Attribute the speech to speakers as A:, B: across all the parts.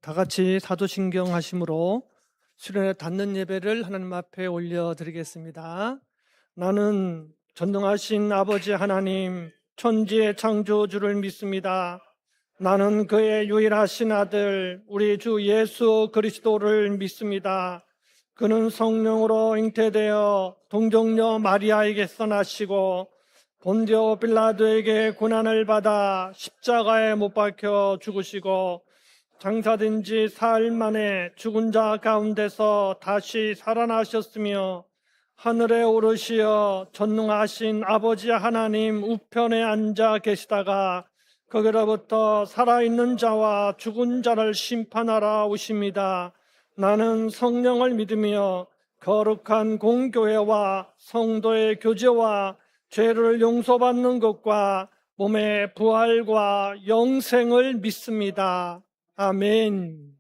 A: 다 같이 사도신경 하심으로 수련회 닫는 예배를 하나님 앞에 올려드리겠습니다. 나는 전능하신 아버지 하나님 천지의 창조주를 믿습니다. 나는 그의 유일하신 아들 우리 주 예수 그리스도를 믿습니다. 그는 성령으로 잉태되어 동정녀 마리아에게서 나시고 본디오 빌라도에게 고난을 받아 십자가에 못 박혀 죽으시고 장사된 지 사흘 만에 죽은 자 가운데서 다시 살아나셨으며 하늘에 오르시어 전능하신 아버지 하나님 우편에 앉아 계시다가 거기로부터 살아있는 자와 죽은 자를 심판하러 오십니다. 나는 성령을 믿으며 거룩한 공교회와 성도의 교제와 죄를 용서받는 것과 몸의 부활과 영생을 믿습니다. 아멘.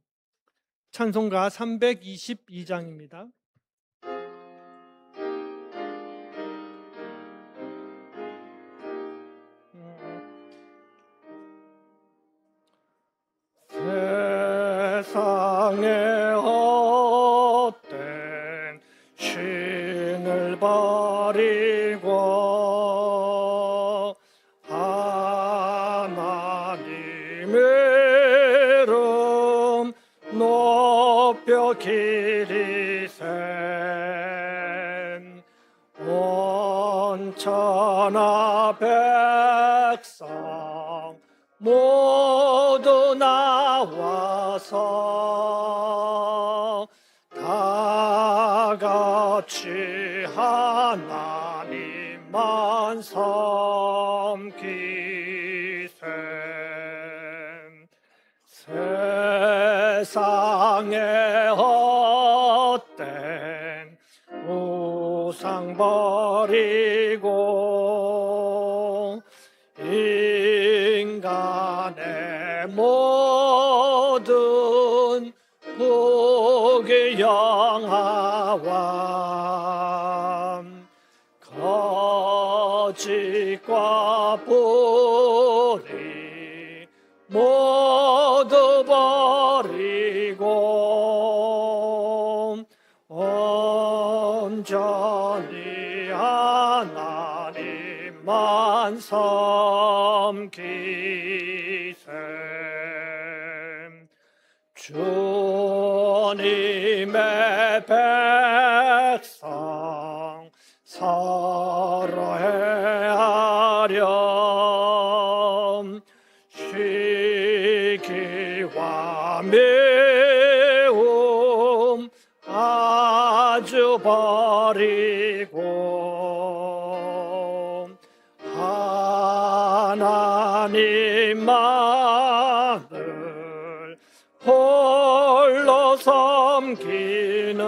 A: 찬송가 322장입니다. 세상에 헛된 신을 버리고 하나님의 이름 높여 기리셈 온 천하 백성 모두 나와서 다 같이 하나님만 섬기셈 세상에 헛된 우상 버리고 인간의 모든 복의 영화와 거짓과 불의 모두 버리고 온전히 하나님만 섬기셈 주님의 백성 서로 헤아려 시기와 매움 아주 버리고 하나님만을 홀로 섬기는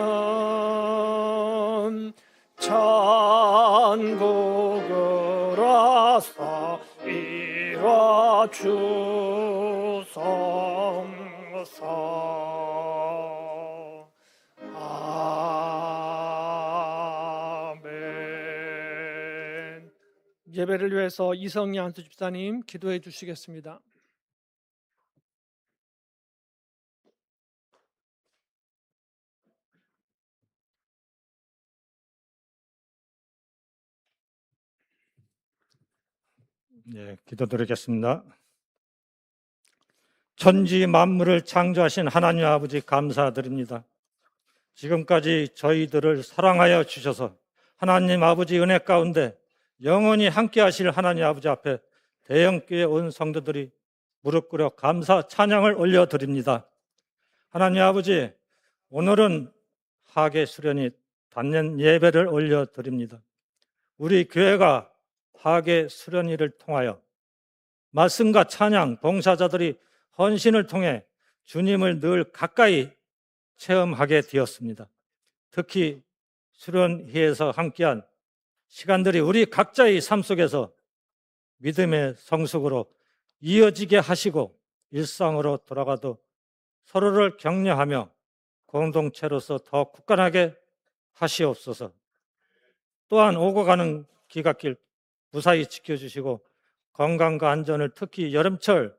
A: 천국으로서 이뤄 주소서. 아멘. 예배를 위해서 이성희 안수 집사님 기도해 주시겠습니다.
B: 네, 기도드리겠습니다. 천지 만물을 창조하신 하나님 아버지 감사드립니다. 지금까지 저희들을 사랑하여 주셔서 하나님 아버지 은혜 가운데 영원히 함께 하실 하나님 아버지 앞에 대형교회 온 성도들이 무릎 꿇어 감사 찬양을 올려드립니다. 하나님 아버지, 오늘은 하계 수련이 닫는 예배를 올려드립니다. 우리 교회가 하계 수련회를 통하여 말씀과 찬양, 봉사자들이 헌신을 통해 주님을 늘 가까이 체험하게 되었습니다. 특히 수련회에서 함께한 시간들이 우리 각자의 삶 속에서 믿음의 성숙으로 이어지게 하시고 일상으로 돌아가도 서로를 격려하며 공동체로서 더 굳건하게 하시옵소서. 또한 오고 가는 귀갓길 무사히 지켜주시고 건강과 안전을 특히 여름철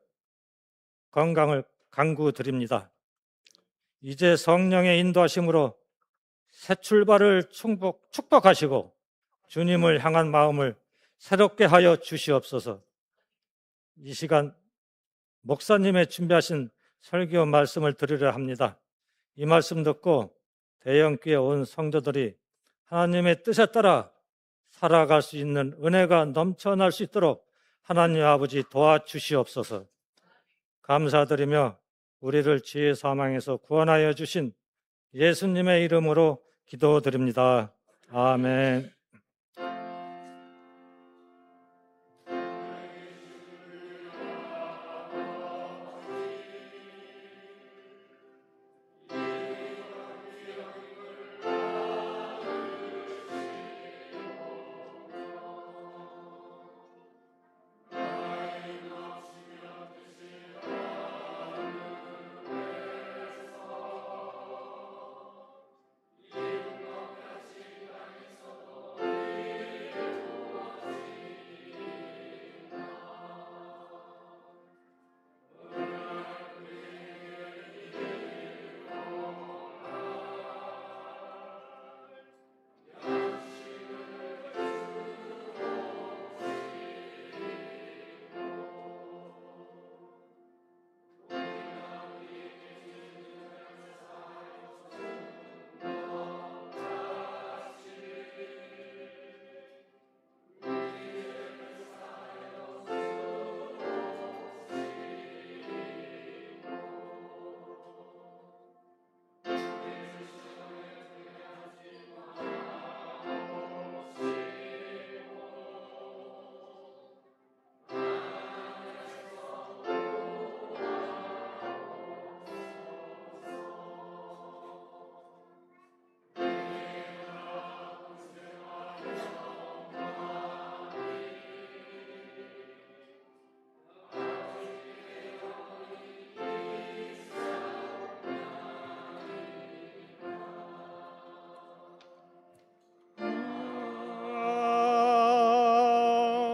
B: 건강을 간구드립니다. 이제 성령의 인도하심으로 새 출발을 축복하시고 주님을 향한 마음을 새롭게 하여 주시옵소서. 이 시간 목사님의 준비하신 설교 말씀을 드리려 합니다. 이 말씀 듣고 대형교회 온 성도들이 하나님의 뜻에 따라 살아갈 수 있는 은혜가 넘쳐날 수 있도록 하나님 아버지 도와주시옵소서. 감사드리며 우리를 죄의 사망에서 구원하여 주신 예수님의 이름으로 기도드립니다. 아멘.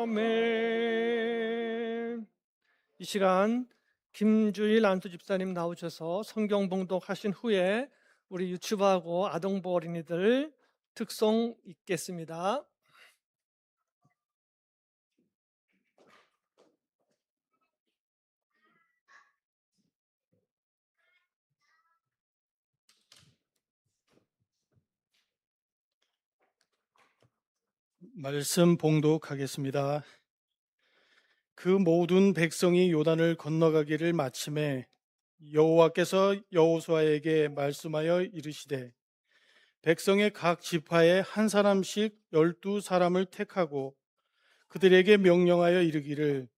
A: 아멘. 이 시간 김주일 안수 집사님 나오셔서 성경 봉독하신 후에 우리 유치부하고 아동부 어린이들 특송 읽겠습니다.
C: 말씀 봉독하겠습니다. 그 모든 백성이 요단을 건너가기를 마침에 여호와께서 여호수아에게 말씀하여 이르시되 백성의 각 지파에 한 사람씩 12사람을 택하고 그들에게 명령하여 이르기를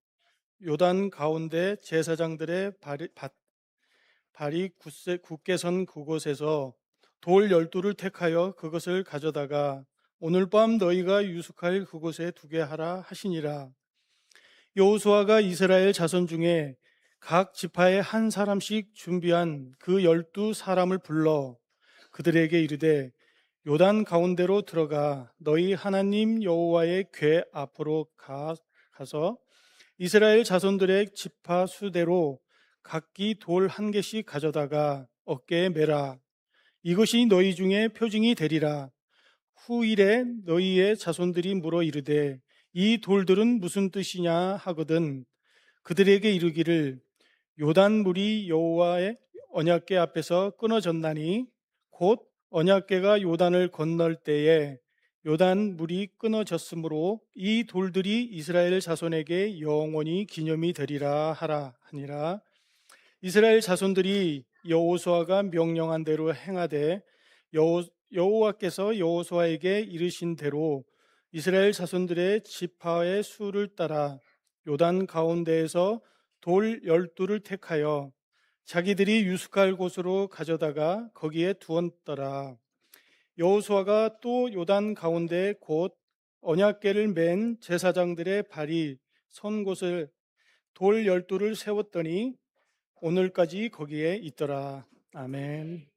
C: 요단 가운데 제사장들의 발이 굳게 선 그곳에서 돌 12를 택하여 그것을 가져다가 오늘 밤 너희가 유숙할 그곳에 두게 하라 하시니라. 여호수아가 이스라엘 자손 중에 각 지파에 한 사람씩 준비한 그 12사람을 불러 그들에게 이르되 요단 가운데로 들어가 너희 하나님 여호와의 궤 앞으로 가서 이스라엘 자손들의 지파 수대로 각기 돌 한 개씩 가져다가 어깨에 매라. 이것이 너희 중에 표징이 되리라. 후일에 너희의 자손들이 물어 이르되 이 돌들은 무슨 뜻이냐 하거든 그들에게 이르기를 요단 물이 여호와의 언약궤 앞에서 끊어졌나니 곧 언약궤가 요단을 건널 때에 요단 물이 끊어졌으므로 이 돌들이 이스라엘 자손에게 영원히 기념이 되리라 하라 하니라. 이스라엘 자손들이 여호수아가 명령한 대로 행하되 여호와께서 여호수아에게 이르신 대로 이스라엘 자손들의 지파의 수를 따라 요단 가운데에서 돌 12를 택하여 자기들이 유숙할 곳으로 가져다가 거기에 두었더라. 여호수아가 또 요단 가운데 곧 언약궤를 맨 제사장들의 발이 선 곳을 돌 12를 세웠더니 오늘까지 거기에 있더라. 아멘.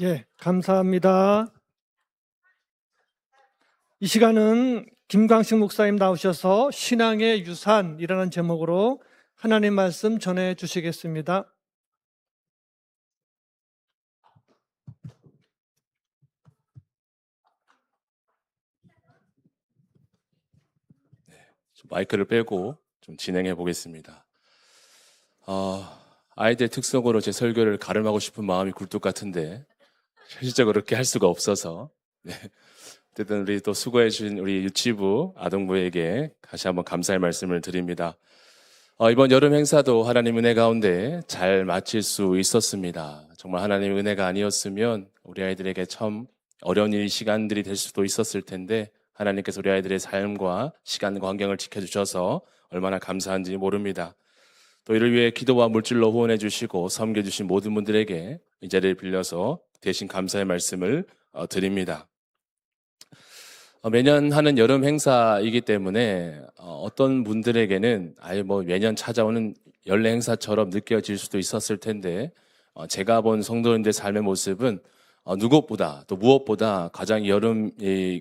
A: 예, 감사합니다. 이 시간은 김광식 목사님 나오셔서 신앙의 유산이라는 제목으로 하나님 말씀 전해 주시겠습니다.
D: 마이크를 빼고 좀 진행해 보겠습니다. 아이들 특성으로 제 설교를 가름하고 싶은 마음이 굴뚝 같은데 현실적으로 그렇게 할 수가 없어서 네. 어쨌든 우리 또 수고해 주신 우리 유치부 아동부에게 다시 한번 감사의 말씀을 드립니다. 이번 여름 행사도 하나님 은혜 가운데 잘 마칠 수 있었습니다. 정말 하나님 은혜가 아니었으면 우리 아이들에게 참 어려운 시간들이 될 수도 있었을 텐데 하나님께서 우리 아이들의 삶과 시간과 환경을 지켜주셔서 얼마나 감사한지 모릅니다. 또 이를 위해 기도와 물질로 후원해 주시고 섬겨주신 모든 분들에게 이 자리를 빌려서 대신 감사의 말씀을 드립니다. 매년 하는 여름 행사이기 때문에 어떤 분들에게는 아예 매년 찾아오는 연례 행사처럼 느껴질 수도 있었을 텐데 제가 본 성도님들의 삶의 모습은 누구보다 또 무엇보다 가장 여름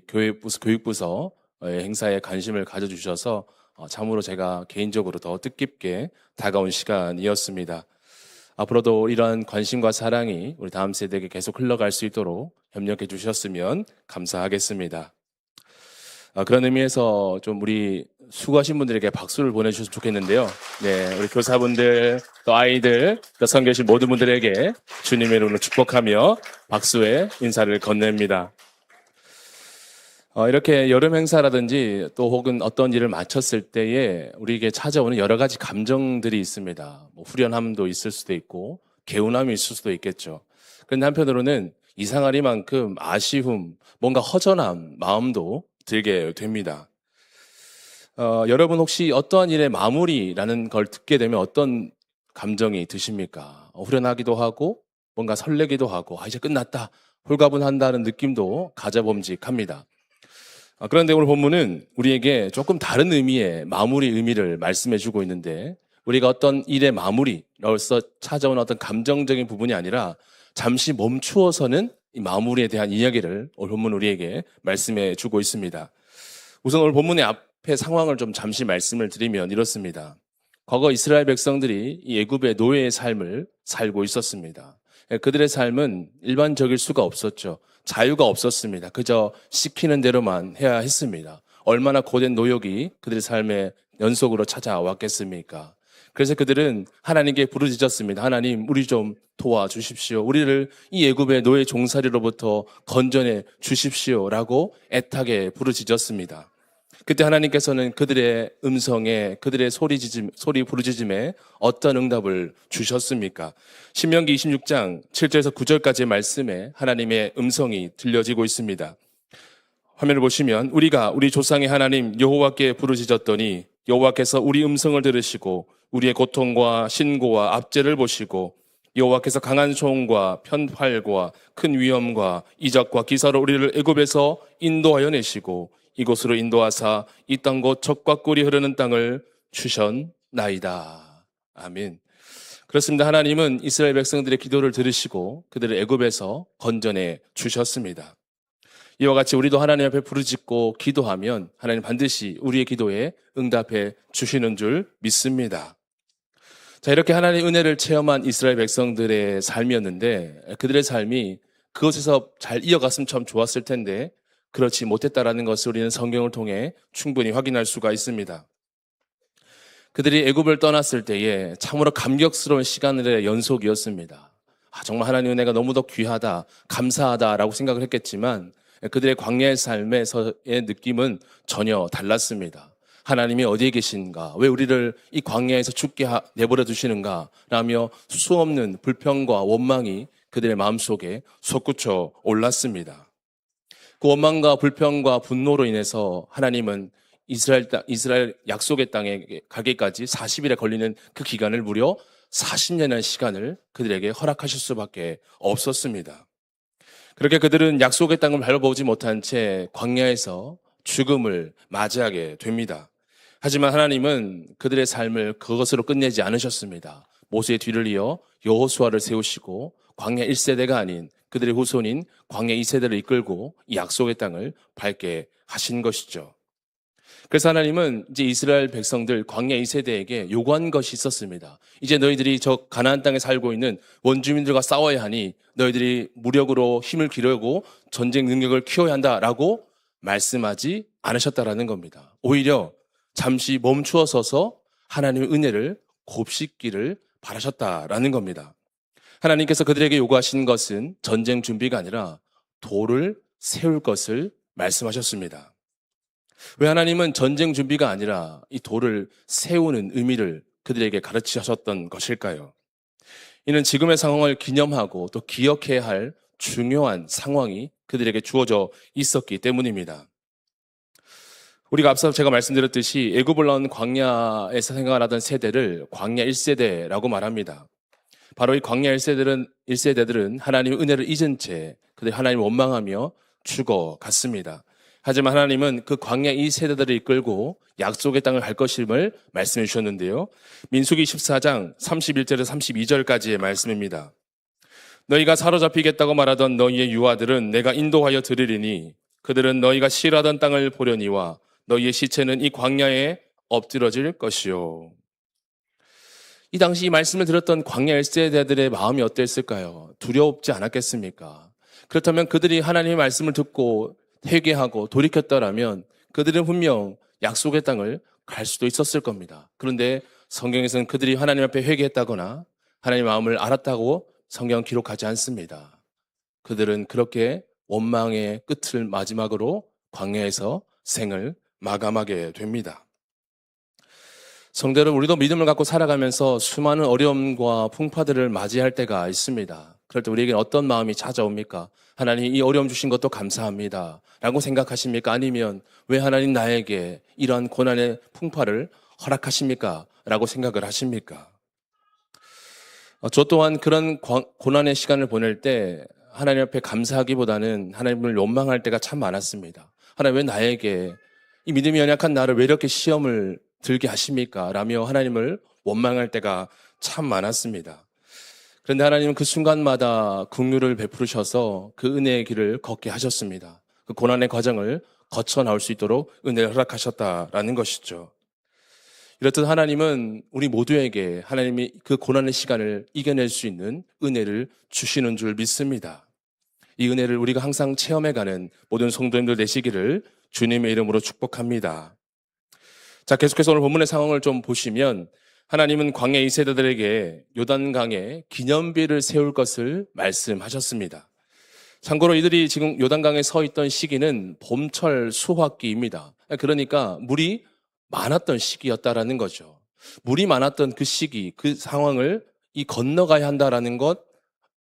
D: 교육부서 행사에 관심을 가져주셔서 참으로 제가 개인적으로 더 뜻깊게 다가온 시간이었습니다. 앞으로도 이러한 관심과 사랑이 우리 다음 세대에게 계속 흘러갈 수 있도록 협력해 주셨으면 감사하겠습니다. 그런 의미에서 좀 우리 수고하신 분들에게 박수를 보내주셨으면 좋겠는데요. 네, 우리 교사분들, 또 아이들, 또 선교신 모든 분들에게 주님의 이름으로 축복하며 박수의 인사를 건넵니다. 이렇게 여름 행사라든지 또 혹은 어떤 일을 마쳤을 때에 우리에게 찾아오는 여러 가지 감정들이 있습니다. 후련함도 있을 수도 있고 개운함이 있을 수도 있겠죠. 그런데 한편으로는 이상하리만큼 아쉬움, 뭔가 허전한 마음도 들게 됩니다. 여러분 혹시 어떠한 일의 마무리라는 걸 듣게 되면 어떤 감정이 드십니까? 후련하기도 하고 뭔가 설레기도 하고 이제 끝났다, 홀가분한다는 느낌도 가져봄직합니다. 그런데 오늘 본문은 우리에게 조금 다른 의미의 마무리 의미를 말씀해 주고 있는데 우리가 어떤 일의 마무리로서 찾아온 어떤 감정적인 부분이 아니라 잠시 멈추어서는 이 마무리에 대한 이야기를 오늘 본문 우리에게 말씀해 주고 있습니다. 우선 오늘 본문의 앞에 상황을 좀 잠시 말씀을 드리면 이렇습니다. 과거 이스라엘 백성들이 이 애굽의 노예의 삶을 살고 있었습니다. 그들의 삶은 일반적일 수가 없었죠. 자유가 없었습니다. 그저 시키는 대로만 해야 했습니다. 얼마나 고된 노역이 그들의 삶의 연속으로 찾아왔겠습니까? 그래서 그들은 하나님께 부르짖었습니다. 하나님, 우리 좀 도와주십시오. 우리를 이 애굽의 노예 종살이로부터 건져내 주십시오라고 애타게 부르짖었습니다. 그때 하나님께서는 그들의 음성에, 그들의 소리 부르짖음에 어떤 응답을 주셨습니까? 신명기 26장 7절에서 9절까지의 말씀에 하나님의 음성이 들려지고 있습니다. 화면을 보시면 우리가 우리 조상의 하나님 여호와께 부르짖었더니 여호와께서 우리 음성을 들으시고 우리의 고통과 신고와 압제를 보시고 여호와께서 강한 손과 편팔과 큰 위험과 이적과 기사로 우리를 애굽에서 인도하여 내시고 이곳으로 인도하사 이 땅 곧 젖과 꿀이 흐르는 땅을 주셨나이다. 아멘. 그렇습니다. 하나님은 이스라엘 백성들의 기도를 들으시고 그들을 애굽에서 건져내 주셨습니다. 이와 같이 우리도 하나님 앞에 부르짖고 기도하면 하나님 반드시 우리의 기도에 응답해 주시는 줄 믿습니다. 자, 이렇게 하나님의 은혜를 체험한 이스라엘 백성들의 삶이었는데 그들의 삶이 그것에서 잘 이어갔으면 참 좋았을 텐데 그렇지 못했다라는 것을 우리는 성경을 통해 충분히 확인할 수가 있습니다. 그들이 애굽을 떠났을 때에 참으로 감격스러운 시간들의 연속이었습니다. 정말 하나님의 은혜가 너무도 귀하다, 감사하다라고 생각을 했겠지만 그들의 광야의 삶에서의 느낌은 전혀 달랐습니다. 하나님이 어디에 계신가? 왜 우리를 이 광야에서 죽게 내버려 두시는가? 라며 수없는 불평과 원망이 그들의 마음속에 솟구쳐 올랐습니다. 그 원망과 불평과 분노로 인해서 하나님은 이스라엘 약속의 땅에 가기까지 40일에 걸리는 그 기간을 무려 40년의 시간을 그들에게 허락하실 수밖에 없었습니다. 그렇게 그들은 약속의 땅을 밟아보지 못한 채 광야에서 죽음을 맞이하게 됩니다. 하지만 하나님은 그들의 삶을 그것으로 끝내지 않으셨습니다. 모세의 뒤를 이어 여호수아를 세우시고 광야 1세대가 아닌 그들의 후손인 광야 2세대를 이끌고 이 약속의 땅을 밟게 하신 것이죠. 그래서 하나님은 이제 이스라엘 백성들 광야 2세대에게 요구한 것이 있었습니다. 이제 너희들이 저 가나안 땅에 살고 있는 원주민들과 싸워야 하니 너희들이 무력으로 힘을 기르고 전쟁 능력을 키워야 한다라고 말씀하지 않으셨다라는 겁니다. 오히려 잠시 멈추어 서서 하나님의 은혜를 곱씹기를 바라셨다라는 겁니다. 하나님께서 그들에게 요구하신 것은 전쟁 준비가 아니라 돌을 세울 것을 말씀하셨습니다. 왜 하나님은 전쟁 준비가 아니라 이 돌을 세우는 의미를 그들에게 가르치셨던 것일까요? 이는 지금의 상황을 기념하고 또 기억해야 할 중요한 상황이 그들에게 주어져 있었기 때문입니다. 우리가 앞서 제가 말씀드렸듯이 애굽을 나온 광야에서 생활하던 세대를 광야 1세대라고 말합니다. 바로 이 광야 1세대들은 하나님의 은혜를 잊은 채 그들이 하나님을 원망하며 죽어갔습니다. 하지만 하나님은 그 광야 2세대들을 이끌고 약속의 땅을 갈 것임을 말씀해 주셨는데요. 민수기 14장 31절에서 32절까지의 말씀입니다. 너희가 사로잡히겠다고 말하던 너희의 유아들은 내가 인도하여 드리리니 그들은 너희가 싫어하던 땅을 보려니와 너희의 시체는 이 광야에 엎드러질 것이요. 이 당시 이 말씀을 들었던 광야 1세대들의 마음이 어땠을까요? 두렵지 않았겠습니까? 그렇다면 그들이 하나님의 말씀을 듣고 회개하고 돌이켰더라면 그들은 분명 약속의 땅을 갈 수도 있었을 겁니다. 그런데 성경에서는 그들이 하나님 앞에 회개했다거나 하나님의 마음을 알았다고 성경은 기록하지 않습니다. 그들은 그렇게 원망의 끝을 마지막으로 광야에서 생을 마감하게 됩니다. 성도 여러분, 우리도 믿음을 갖고 살아가면서 수많은 어려움과 풍파들을 맞이할 때가 있습니다. 그럴 때 우리에게는 어떤 마음이 찾아옵니까? 하나님 이 어려움 주신 것도 감사합니다 라고 생각하십니까? 아니면 왜 하나님 나에게 이러한 고난의 풍파를 허락하십니까? 라고 생각을 하십니까? 저 또한 그런 고난의 시간을 보낼 때 하나님 앞에 감사하기보다는 하나님을 원망할 때가 참 많았습니다. 하나님 왜 나에게 이 믿음이 연약한 나를 왜 이렇게 시험을 들게 하십니까? 라며 하나님을 원망할 때가 참 많았습니다. 그런데 하나님은 그 순간마다 긍휼을 베푸셔서 그 은혜의 길을 걷게 하셨습니다. 그 고난의 과정을 거쳐 나올 수 있도록 은혜를 허락하셨다라는 것이죠. 이렇듯 하나님은 우리 모두에게 하나님이 그 고난의 시간을 이겨낼 수 있는 은혜를 주시는 줄 믿습니다. 이 은혜를 우리가 항상 체험해가는 모든 성도님들 되시기를 주님의 이름으로 축복합니다. 자, 계속해서 오늘 본문의 상황을 좀 보시면 하나님은 광야 2세대들에게 요단강에 기념비를 세울 것을 말씀하셨습니다. 참고로 이들이 지금 요단강에 서 있던 시기는 봄철 수확기입니다. 그러니까 물이 많았던 시기였다라는 거죠. 물이 많았던 그 시기, 그 상황을 건너가야 한다라는 것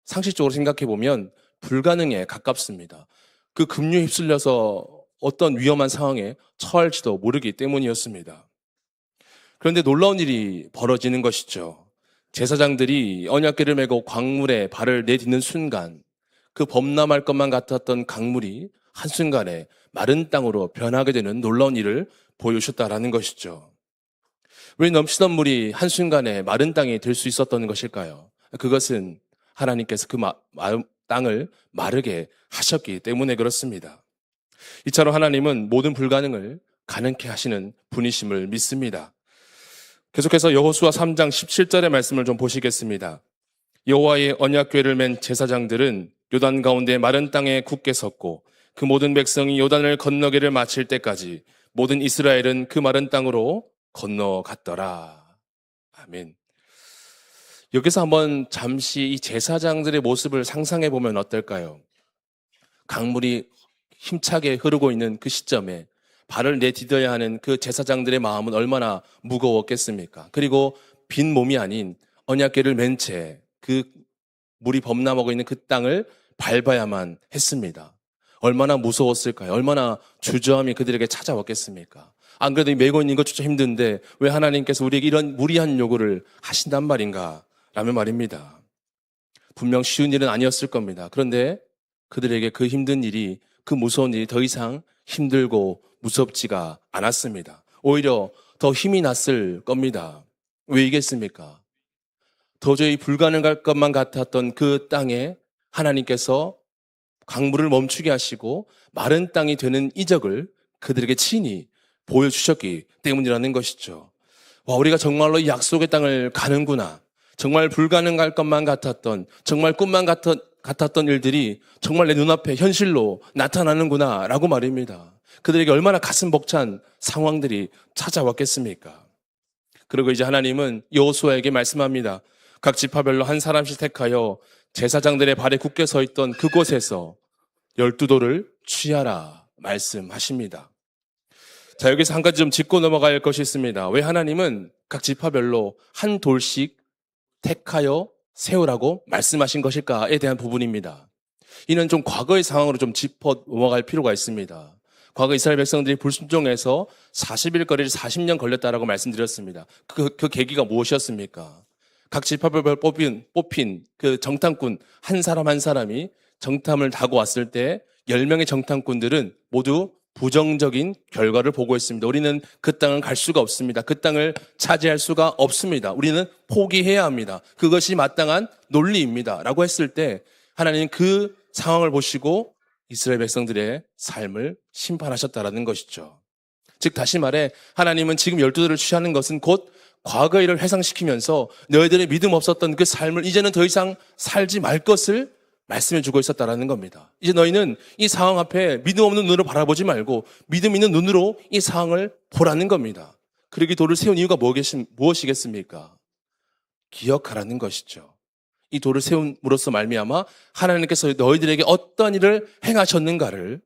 D: 상식적으로 생각해 보면 불가능에 가깝습니다. 그 급류에 휩쓸려서 어떤 위험한 상황에 처할지도 모르기 때문이었습니다. 그런데 놀라운 일이 벌어지는 것이죠. 제사장들이 언약궤를 메고 광물에 발을 내딛는 순간 그 범람할 것만 같았던 강물이 한순간에 마른 땅으로 변하게 되는 놀라운 일을 보여주셨다라는 것이죠. 왜 넘치던 물이 한순간에 마른 땅이 될 수 있었던 것일까요? 그것은 하나님께서 그 땅을 마르게 하셨기 때문에 그렇습니다. 이처럼 하나님은 모든 불가능을 가능케 하시는 분이심을 믿습니다. 계속해서 여호수아 3장 17절의 말씀을 좀 보시겠습니다. 여호와의 언약궤를 맨 제사장들은 요단 가운데 마른 땅에 굳게 섰고 그 모든 백성이 요단을 건너기를 마칠 때까지 모든 이스라엘은 그 마른 땅으로 건너갔더라. 아멘. 여기서 한번 잠시 이 제사장들의 모습을 상상해 보면 어떨까요? 강물이 힘차게 흐르고 있는 그 시점에 발을 내디뎌야 하는 그 제사장들의 마음은 얼마나 무거웠겠습니까? 그리고 빈 몸이 아닌 언약궤를 맨 채 그 물이 범람하고 있는 그 땅을 밟아야만 했습니다. 얼마나 무서웠을까요? 얼마나 주저함이 그들에게 찾아왔겠습니까? 안 그래도 메고 있는 것조차 힘든데 왜 하나님께서 우리에게 이런 무리한 요구를 하신단 말인가? 라는 말입니다. 분명 쉬운 일은 아니었을 겁니다. 그런데 그들에게 그 힘든 일이, 그 무서운 일이 더 이상 힘들고 무섭지가 않았습니다. 오히려 더 힘이 났을 겁니다. 왜 이겠습니까? 도저히 불가능할 것만 같았던 그 땅에 하나님께서 강물을 멈추게 하시고 마른 땅이 되는 이적을 그들에게 친히 보여주셨기 때문이라는 것이죠. 와, 우리가 정말로 이 약속의 땅을 가는구나. 정말 불가능할 것만 같았던, 정말 꿈만 같았던 일들이 정말 내 눈앞에 현실로 나타나는구나 라고 말입니다. 그들에게 얼마나 가슴 벅찬 상황들이 찾아왔겠습니까? 그리고 이제 하나님은 여호수아에게 말씀합니다. 각 지파별로 한 사람씩 택하여 제사장들의 발에 굳게 서 있던 그곳에서 12돌을 취하라 말씀하십니다. 자, 여기서 한 가지 좀 짚고 넘어가야 할 것이 있습니다. 왜 하나님은 각 지파별로 한 돌씩 택하여 세우라고 말씀하신 것일까에 대한 부분입니다. 이는 좀 과거의 상황으로 좀 짚어 넘어갈 필요가 있습니다. 과거 이스라엘 백성들이 불순종해서 40일 거리를 40년 걸렸다라고 말씀드렸습니다. 그 계기가 무엇이었습니까? 각 지파별로 뽑힌 그 정탐꾼 한 사람 한 사람이 정탐을 타고 왔을 때 10명의 정탐꾼들은 모두 부정적인 결과를 보고했습니다. 우리는 그 땅을 갈 수가 없습니다. 그 땅을 차지할 수가 없습니다. 우리는 포기해야 합니다. 그것이 마땅한 논리입니다. 라고 했을 때 하나님은 그 상황을 보시고 이스라엘 백성들의 삶을 심판하셨다라는 것이죠. 즉 다시 말해 하나님은 지금 12돌을 취하는 것은 곧 과거의 일을 회상시키면서 너희들의 믿음 없었던 그 삶을 이제는 더 이상 살지 말 것을 말씀해 주고 있었다라는 겁니다. 이제 너희는 이 상황 앞에 믿음 없는 눈으로 바라보지 말고 믿음 있는 눈으로 이 상황을 보라는 겁니다. 그러기 돌을 세운 이유가 무엇이겠습니까? 기억하라는 것이죠. 이 돌을 세움으로써 말미암아 하나님께서 너희들에게 어떤 일을 행하셨는가를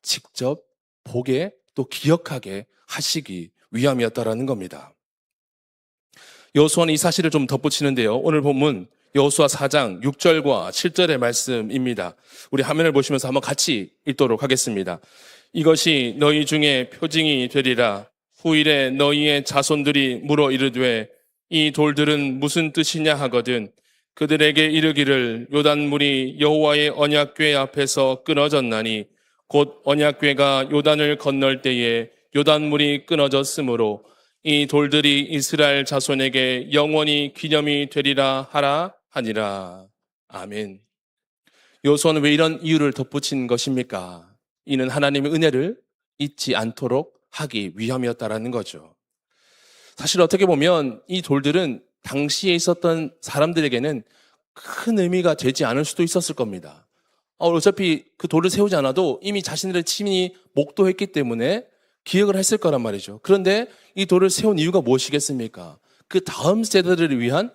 D: 직접 보게 또 기억하게 하시기 위함이었다라는 겁니다. 여호수아는 이 사실을 좀 덧붙이는데요. 오늘 본문 여호수아 4장 6절과 7절의 말씀입니다. 우리 화면을 보시면서 한번 같이 읽도록 하겠습니다. 이것이 너희 중에 표징이 되리라. 후일에 너희의 자손들이 물어 이르되 이 돌들은 무슨 뜻이냐 하거든 그들에게 이르기를 요단물이 여호와의 언약궤 앞에서 끊어졌나니 곧 언약궤가 요단을 건널 때에 요단물이 끊어졌으므로 이 돌들이 이스라엘 자손에게 영원히 기념이 되리라 하라 하니라. 아멘. 여호수아는 왜 이런 이유를 덧붙인 것입니까? 이는 하나님의 은혜를 잊지 않도록 하기 위함이었다라는 거죠. 사실 어떻게 보면 이 돌들은 당시에 있었던 사람들에게는 큰 의미가 되지 않을 수도 있었을 겁니다. 어차피 그 돌을 세우지 않아도 이미 자신들의 친히 목도했기 때문에 기억을 했을 거란 말이죠. 그런데 이 돌을 세운 이유가 무엇이겠습니까? 그 다음 세대들을 위한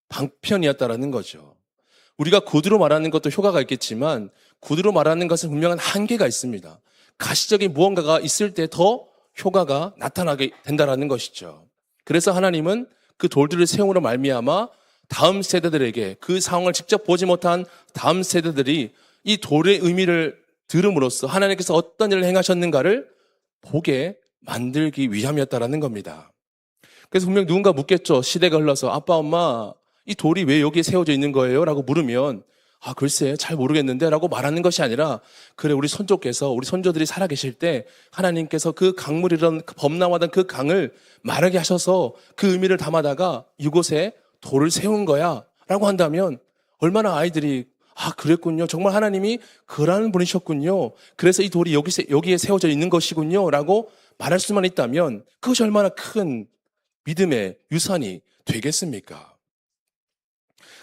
D: 방편이었다라는 거죠. 우리가 구두로 말하는 것도 효과가 있겠지만 구두로 말하는 것은 분명한 한계가 있습니다. 가시적인 무언가가 있을 때 더 효과가 나타나게 된다라는 것이죠. 그래서 하나님은 그 돌들을 세움으로 말미암아 다음 세대들에게 그 상황을 직접 보지 못한 다음 세대들이 이 돌의 의미를 들음으로써 하나님께서 어떤 일을 행하셨는가를 보게 만들기 위함이었다라는 겁니다. 그래서 분명 누군가 묻겠죠. 시대가 흘러서 아빠, 엄마 이 돌이 왜 여기에 세워져 있는 거예요? 라고 물으면 글쎄 잘 모르겠는데 라고 말하는 것이 아니라 그래 우리 손조께서 우리 손조들이 살아계실 때 하나님께서 그 강물이던 범람하던 그 강을 마르게 하셔서 그 의미를 담아다가 이곳에 돌을 세운 거야 라고 한다면 얼마나 아이들이 그랬군요. 정말 하나님이 그러한 분이셨군요. 그래서 이 돌이 여기에 세워져 있는 것이군요 라고 말할 수만 있다면 그것이 얼마나 큰 믿음의 유산이 되겠습니까?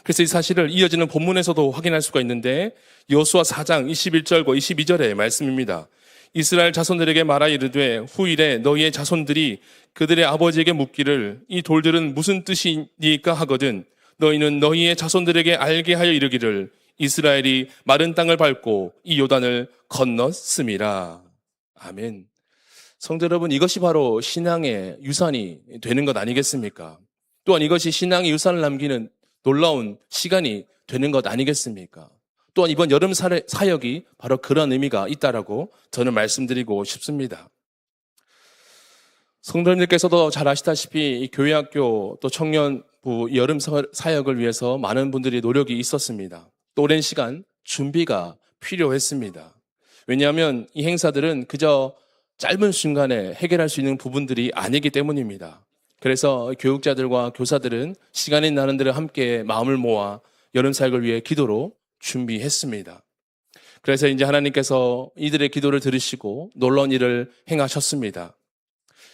D: 그래서 이 사실을 이어지는 본문에서도 확인할 수가 있는데 여호수아 4장 21절과 22절의 말씀입니다. 이스라엘 자손들에게 말하 이르되 후일에 너희의 자손들이 그들의 아버지에게 묻기를 이 돌들은 무슨 뜻이니까 하거든 너희는 너희의 자손들에게 알게 하여 이르기를 이스라엘이 마른 땅을 밟고 이 요단을 건넜음이라. 아멘. 성도 여러분, 이것이 바로 신앙의 유산이 되는 것 아니겠습니까? 또한 이것이 신앙의 유산을 남기는 놀라운 시간이 되는 것 아니겠습니까? 또한 이번 여름 사역이 바로 그런 의미가 있다라고 저는 말씀드리고 싶습니다. 성도님들께서도 잘 아시다시피 이 교회학교 또 청년부 여름 사역을 위해서 많은 분들이 노력이 있었습니다. 또 오랜 시간 준비가 필요했습니다. 왜냐하면 이 행사들은 그저 짧은 순간에 해결할 수 있는 부분들이 아니기 때문입니다. 그래서 교육자들과 교사들은 시간이 나는 대로 함께 마음을 모아 여름 사역을 위해 기도로 준비했습니다. 그래서 이제 하나님께서 이들의 기도를 들으시고 놀라운 일을 행하셨습니다.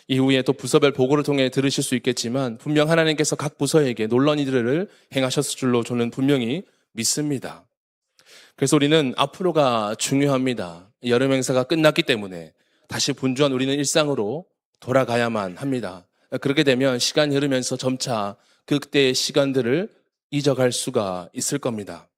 D: 이후에 또 부서별 보고를 통해 들으실 수 있겠지만 분명 하나님께서 각 부서에게 놀라운 일들을 행하셨을 줄로 저는 분명히 믿습니다. 그래서 우리는 앞으로가 중요합니다. 여름 행사가 끝났기 때문에 다시 분주한 우리는 일상으로 돌아가야만 합니다. 그렇게 되면 시간이 흐르면서 점차 그때의 시간들을 잊어갈 수가 있을 겁니다.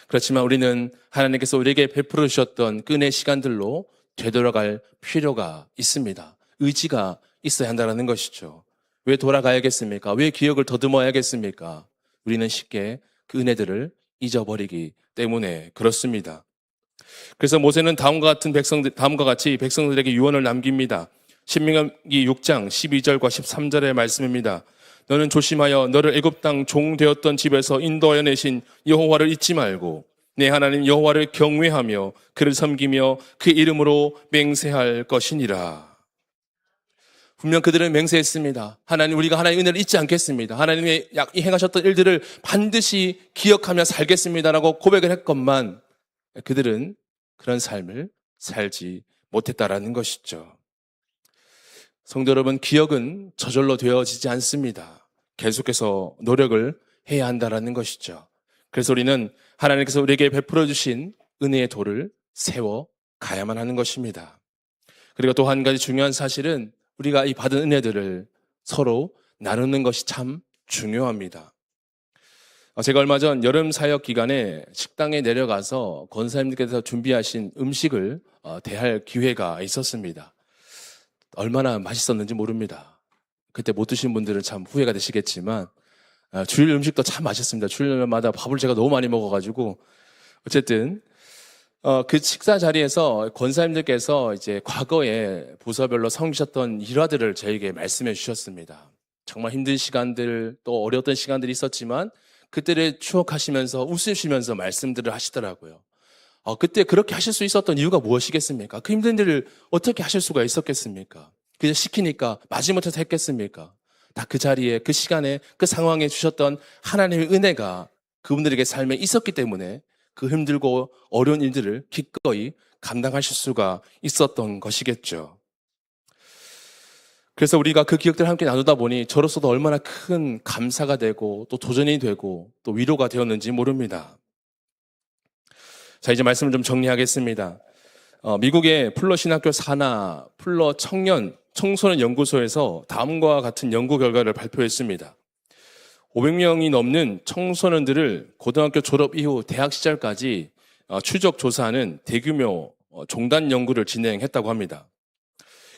D: 그렇지만 우리는 하나님께서 우리에게 베풀어 주셨던 그 은혜의 시간들로 되돌아갈 필요가 있습니다. 의지가 있어야 한다는 것이죠. 왜 돌아가야겠습니까? 왜 기억을 더듬어야겠습니까? 우리는 쉽게 그 은혜들을 잊어버리기 때문에 그렇습니다. 그래서 모세는 다음과 같이 백성들에게 유언을 남깁니다. 신명기 6장 12절과 13절의 말씀입니다. 너는 조심하여 너를 애굽 땅 종 되었던 집에서 인도하여 내신 여호와를 잊지 말고 내 하나님 여호와를 경외하며 그를 섬기며 그 이름으로 맹세할 것이니라. 분명 그들은 맹세했습니다. 하나님, 우리가 하나님의 은혜를 잊지 않겠습니다. 하나님의 행하셨던 일들을 반드시 기억하며 살겠습니다라고 고백을 했건만 그들은 그런 삶을 살지 못했다라는 것이죠. 성도 여러분, 기억은 저절로 되어지지 않습니다. 계속해서 노력을 해야 한다라는 것이죠. 그래서 우리는 하나님께서 우리에게 베풀어 주신 은혜의 도를 세워 가야만 하는 것입니다. 그리고 또 한 가지 중요한 사실은 우리가 이 받은 은혜들을 서로 나누는 것이 참 중요합니다. 제가 얼마 전 여름 사역 기간에 식당에 내려가서 권사님들께서 준비하신 음식을 대할 기회가 있었습니다. 얼마나 맛있었는지 모릅니다. 그때 못 드신 분들은 참 후회가 되시겠지만 주일 음식도 참 맛있습니다. 주일마다 밥을 제가 너무 많이 먹어가지고 어쨌든 그 식사 자리에서 권사님들께서 이제 과거에 부서별로 섬기셨던 일화들을 저에게 말씀해 주셨습니다. 정말 힘든 시간들 또 어려웠던 시간들이 있었지만 그때를 추억하시면서 웃으시면서 말씀들을 하시더라고요. 그때 그렇게 하실 수 있었던 이유가 무엇이겠습니까? 그 힘든 일을 어떻게 하실 수가 있었겠습니까? 그냥 시키니까 마지못해서 했겠습니까? 다 그 자리에 그 시간에 그 상황에 주셨던 하나님의 은혜가 그분들에게 삶에 있었기 때문에 그 힘들고 어려운 일들을 기꺼이 감당하실 수가 있었던 것이겠죠. 그래서 우리가 그 기억들을 함께 나누다 보니 저로서도 얼마나 큰 감사가 되고 또 도전이 되고 또 위로가 되었는지 모릅니다. 자, 이제 말씀을 좀 정리하겠습니다. 미국의 풀러 신학교 산하 풀러 청소년 연구소에서 다음과 같은 연구 결과를 발표했습니다. 500명이 넘는 청소년들을 고등학교 졸업 이후 대학 시절까지 추적 조사하는 대규모 종단 연구를 진행했다고 합니다.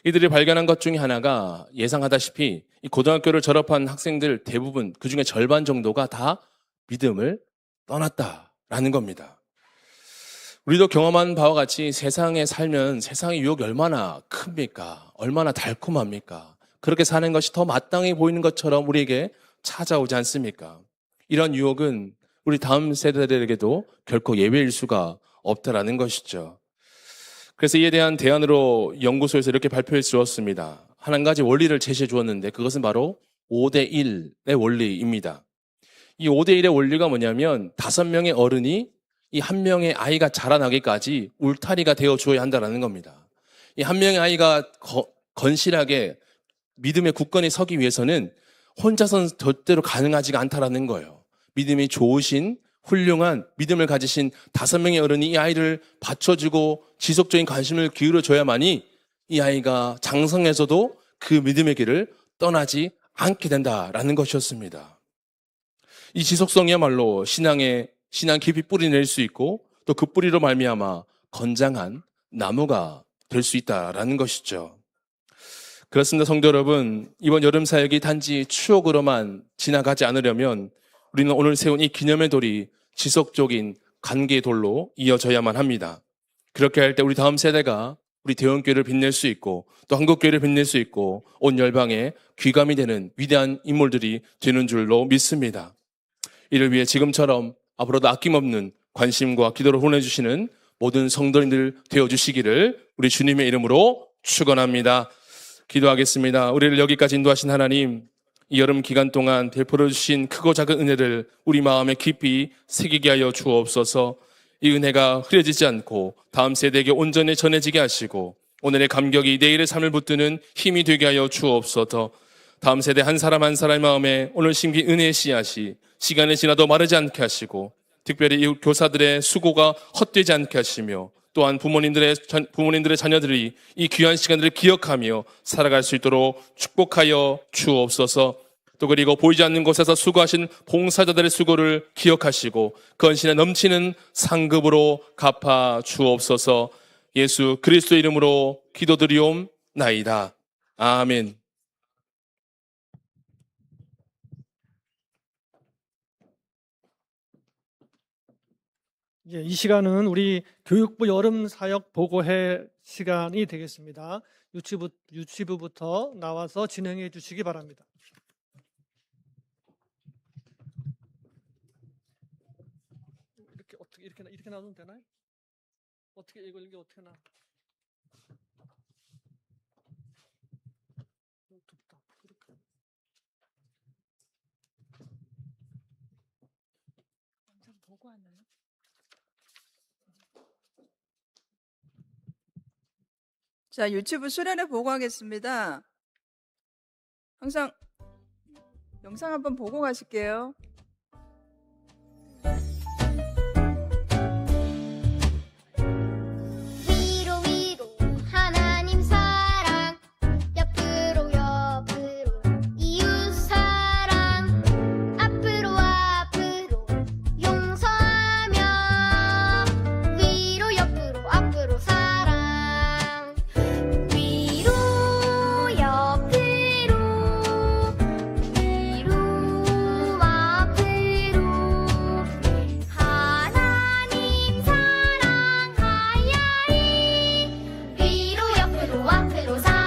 D: 이들이 발견한 것 중에 하나가 예상하다시피 이 고등학교를 졸업한 학생들 대부분 그중에 절반 정도가 다 믿음을 떠났다라는 겁니다. 우리도 경험한 바와 같이 세상에 살면 세상의 유혹이 얼마나 큽니까? 얼마나 달콤합니까? 그렇게 사는 것이 더 마땅해 보이는 것처럼 우리에게 찾아오지 않습니까? 이런 유혹은 우리 다음 세대들에게도 결코 예외일 수가 없다라는 것이죠. 그래서 이에 대한 대안으로 연구소에서 이렇게 발표해 주었습니다. 한 가지 원리를 제시해 주었는데 그것은 바로 5대1의 원리입니다. 이 5대1의 원리가 뭐냐면 5명의 어른이 이 한 명의 아이가 자라나기까지 울타리가 되어 주어야 한다는 겁니다. 이 한 명의 아이가 건실하게 믿음의 굳건히 서기 위해서는 혼자서는 절대로 가능하지가 않다라는 거예요. 믿음이 좋으신 훌륭한 믿음을 가지신 5명의 어른이 이 아이를 받쳐주고 지속적인 관심을 기울여줘야만이 이 아이가 장성해서도 그 믿음의 길을 떠나지 않게 된다라는 것이었습니다. 이 지속성이야말로 신앙 깊이 뿌리낼 수 있고 또 그 뿌리로 말미암아 건장한 나무가 될 수 있다라는 것이죠. 그렇습니다, 성도 여러분. 이번 여름 사역이 단지 추억으로만 지나가지 않으려면 우리는 오늘 세운 이 기념의 돌이 지속적인 관계의 돌로 이어져야만 합니다. 그렇게 할 때 우리 다음 세대가 우리 대원교회를 빛낼 수 있고 또 한국교회를 빛낼 수 있고 온 열방에 귀감이 되는 위대한 인물들이 되는 줄로 믿습니다. 이를 위해 지금처럼 앞으로도 아낌없는 관심과 기도를 보내주시는 모든 성도님들 되어주시기를 우리 주님의 이름으로 축원합니다. 기도하겠습니다. 우리를 여기까지 인도하신 하나님, 이 여름 기간 동안 베풀어 주신 크고 작은 은혜를 우리 마음에 깊이 새기게 하여 주옵소서. 이 은혜가 흐려지지 않고 다음 세대에게 온전히 전해지게 하시고 오늘의 감격이 내일의 삶을 붙드는 힘이 되게 하여 주옵소서. 다음 세대 한 사람 한 사람의 마음에 오늘 심긴 은혜의 씨앗이 시간이 지나도 마르지 않게 하시고 특별히 이 교사들의 수고가 헛되지 않게 하시며 또한 부모님들의 자녀들이 이 귀한 시간들을 기억하며 살아갈 수 있도록 축복하여 주옵소서. 또 그리고 보이지 않는 곳에서 수고하신 봉사자들의 수고를 기억하시고 건신에 넘치는 상급으로 갚아 주옵소서. 예수 그리스도 이름으로 기도드리옵나이다. 아멘.
A: 이 시간은 우리 교육부 여름 사역 보고회 시간이 되겠습니다. 유치부부터 나와서 진행해 주시기 바랍니다. 이렇게 나오면 되나요? 이거 어떻게 나?
E: 자, 유튜브 수련회 보고하겠습니다. 항상 영상 한번 보고 가실게요.
F: 위로 위로 하나님 사랑, 옆으로 옆으로 이웃 사랑, 앞으로 앞으로 용서하며 위로 옆으로 앞으로 사랑, 위로 옆으로 위로 앞으로 하나님 사랑하야이 위로 옆으로 앞으로 사랑.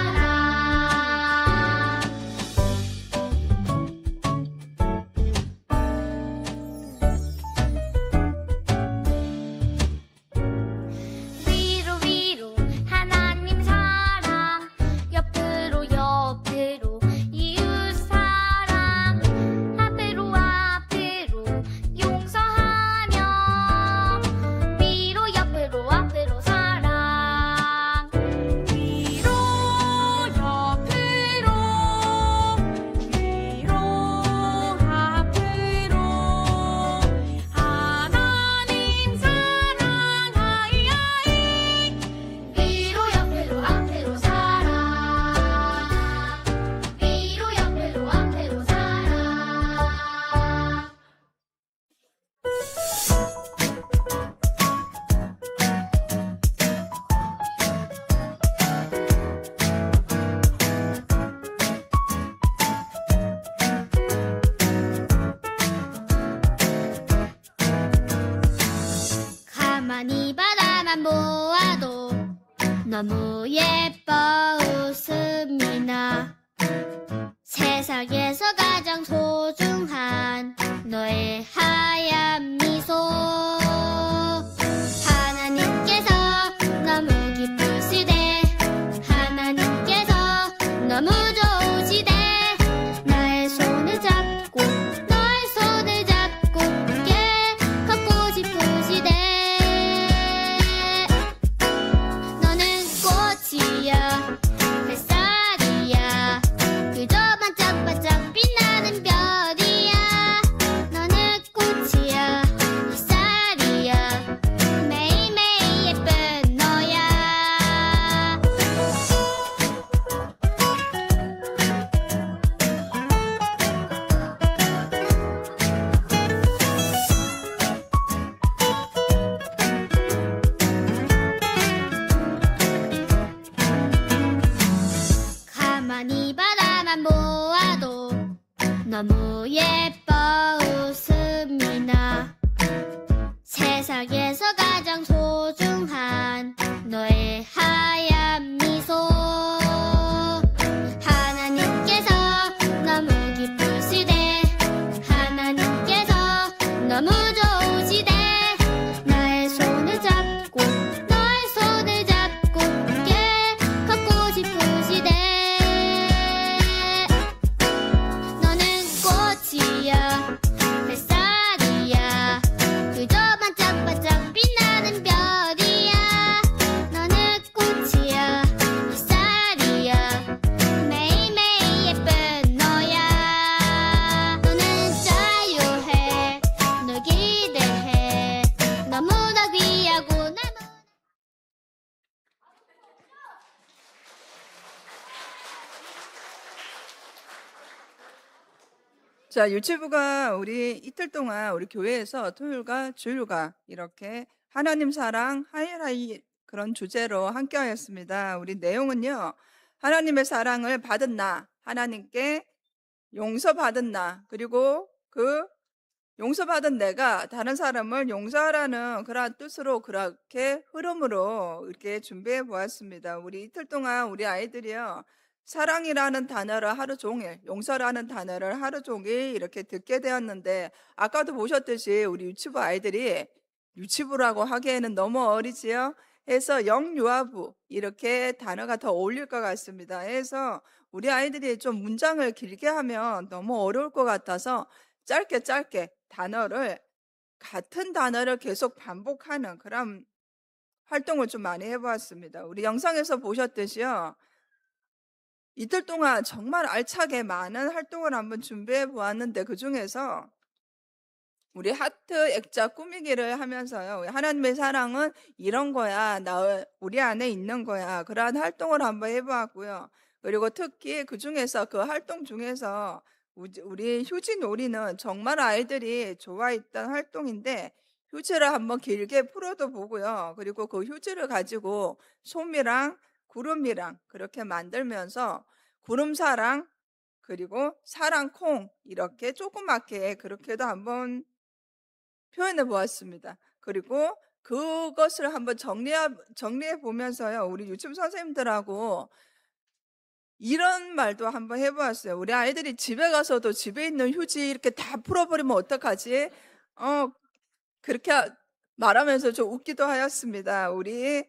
F: 위로 위로 하나님 사랑, 옆으로 옆으로 이웃 사랑, 앞으로 앞으로 용서하며 위로 옆으로 앞으로 사랑, 위로 옆으로 위로 앞으로 하나님 사랑하야이 위로 옆으로 앞으로 사랑, 위로 옆으로 앞으로 사랑. 가만히 바라만 보아도 너무 예뻐 웃음이 나. 세상에서 가장 소중한 너의 하얀 미소. 하나님께서 너무 기쁘시대. 하나님께서 너무 좋으시대. 나의 손을 잡고 너의 손을 잡고 함께 걷고 싶으시대. 너는 꽃이야 햇살이야 그저 반짝반짝 빛나는 별이야. 너는 꽃이야 햇살이야 매일매일 예쁜 너야. 가만히 바라만 보아도 너무 예뻐 웃음이 나. 세상에서 가장 소중한 너의 하얀 미소. 하나님께서 너무 기쁘시대. 하나님께서 너무 좋으시대. 나의 손을 잡고 너의 손을 잡고 함께 걷고 싶으시대. 너는
E: 자, 유치부가 우리 이틀 동안 우리 교회에서 토요일과 주일과 이렇게 하나님 사랑 하이라이 그런 주제로 함께 하였습니다. 우리 내용은요. 하나님의 사랑을 받은 나, 하나님께 용서받은 나, 그리고 그 용서받은 내가 다른 사람을 용서하라는 그러한 뜻으로 그렇게 흐름으로 이렇게 준비해 보았습니다. 우리 이틀 동안 우리 아이들이요. 사랑이라는 단어를 하루 종일, 용서라는 단어를 하루 종일 이렇게 듣게 되었는데 아까도 보셨듯이 우리 유치부 아이들이 유치부라고 하기에는 너무 어리지요. 해서 영유아부 이렇게 단어가 더 어울릴 것 같습니다. 해서 우리 아이들이 좀 문장을 길게 하면 너무 어려울 것 같아서 짧게 단어를 같은 단어를 계속 반복하는 그런 활동을 좀 많이 해보았습니다. 우리 영상에서 보셨듯이요. 이틀 동안 정말 알차게 많은 활동을 한번 준비해 보았는데 그 중에서 우리 하트 액자 꾸미기를 하면서요. 하나님의 사랑은 이런 거야. 우리 안에 있는 거야. 그러한 활동을 한번 해보았고요. 그리고 특히 그 중에서 그 활동 중에서 우리 휴지 놀이는 정말 아이들이 좋아했던 활동인데 휴지를 한번 길게 풀어도 보고요. 그리고 그 휴지를 가지고 솜이랑 구름이랑 그렇게 만들면서 구름사랑 그리고 사랑콩 이렇게 조그맣게 그렇게도 한번 표현해 보았습니다. 그리고 그것을 한번 정리해 보면서요. 우리 유치부 선생님들하고 이런 말도 한번 해보았어요. 우리 아이들이 집에 가서도 집에 있는 휴지 이렇게 다 풀어버리면 어떡하지? 그렇게 말하면서 좀 웃기도 하였습니다. 우리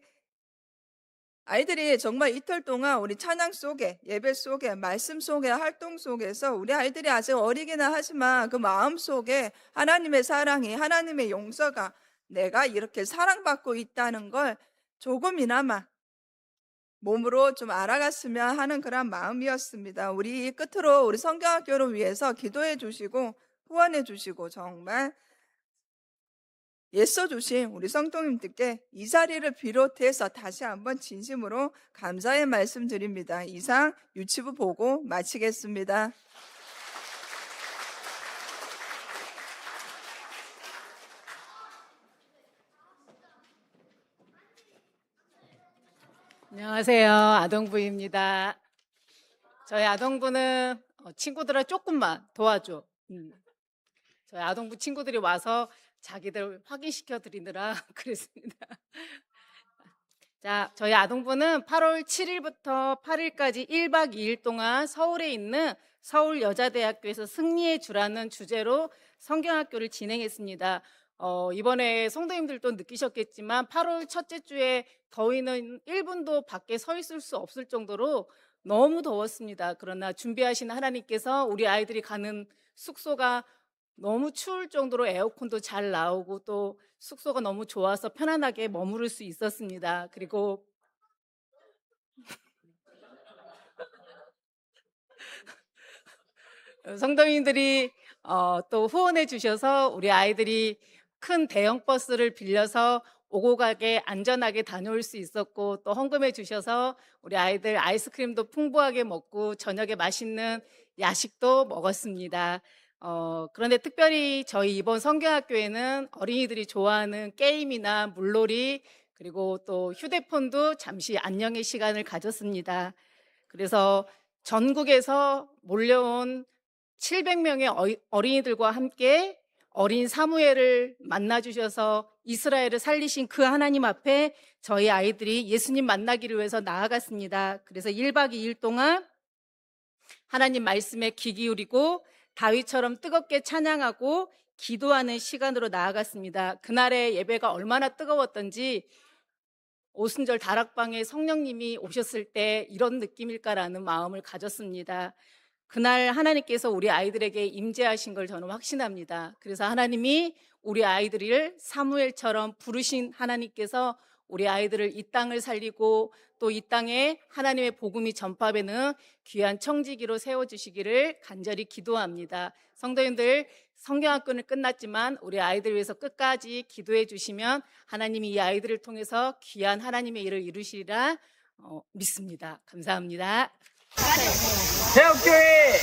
E: 아이들이 정말 이틀 동안 우리 찬양 속에, 예배 속에, 말씀 속에, 활동 속에서 우리 아이들이 아직 어리기는 하지만 그 마음 속에 하나님의 사랑이, 하나님의 용서가 내가 이렇게 사랑받고 있다는 걸 조금이나마 몸으로 좀 알아갔으면 하는 그런 마음이었습니다. 우리 끝으로 우리 성경학교를 위해서 기도해 주시고 후원해 주시고 정말 애써 주신 우리 성도님들께 이 자리를 비롯해서 다시 한번 진심으로 감사의 말씀드립니다. 이상 유치부 보고 마치겠습니다.
G: 안녕하세요. 아동부입니다. 저희 아동부는 친구들을 조금만 도와줘. 저희 아동부 친구들이 와서 자기들 확인시켜 드리느라 그랬습니다. 자, 저희 아동부는 8월 7일부터 8일까지 1박 2일 동안 서울에 있는 서울여자대학교에서 승리의 주라는 주제로 성경학교를 진행했습니다. 이번에 성도님들도 느끼셨겠지만 8월 첫째 주에 더위는 1분도 밖에 서 있을 수 없을 정도로 너무 더웠습니다. 그러나 준비하신 하나님께서 우리 아이들이 가는 숙소가 너무 추울 정도로 에어컨도 잘 나오고 또 숙소가 너무 좋아서 편안하게 머무를 수 있었습니다. 그리고 성도님들이 또 후원해 주셔서 우리 아이들이 큰 대형 버스를 빌려서 오고 가게 안전하게 다녀올 수 있었고 또 헌금해 주셔서 우리 아이들 아이스크림도 풍부하게 먹고 저녁에 맛있는 야식도 먹었습니다. 그런데 특별히 저희 이번 성경학교에는 어린이들이 좋아하는 게임이나 물놀이 그리고 또 휴대폰도 잠시 안녕의 시간을 가졌습니다. 그래서 전국에서 몰려온 700명의 어린이들과 함께 어린 사무엘을 만나주셔서 이스라엘을 살리신 그 하나님 앞에 저희 아이들이 예수님 만나기를 위해서 나아갔습니다. 그래서 1박 2일 동안 하나님 말씀에 귀 기울이고 다윗처럼 뜨겁게 찬양하고 기도하는 시간으로 나아갔습니다. 그날의 예배가 얼마나 뜨거웠던지 오순절 다락방에 성령님이 오셨을 때 이런 느낌일까라는 마음을 가졌습니다. 그날 하나님께서 우리 아이들에게 임재하신 걸 저는 확신합니다. 그래서 하나님이 우리 아이들을 사무엘처럼 부르신 하나님께서 우리 아이들을 이 땅을 살리고 또 이 땅에 하나님의 복음이 전파되는 귀한 청지기로 세워주시기를 간절히 기도합니다. 성도님들, 성경학교는 끝났지만 우리 아이들 위해서 끝까지 기도해 주시면 하나님이 이 아이들을 통해서 귀한 하나님의 일을 이루시리라 믿습니다. 감사합니다.
H: 대학교회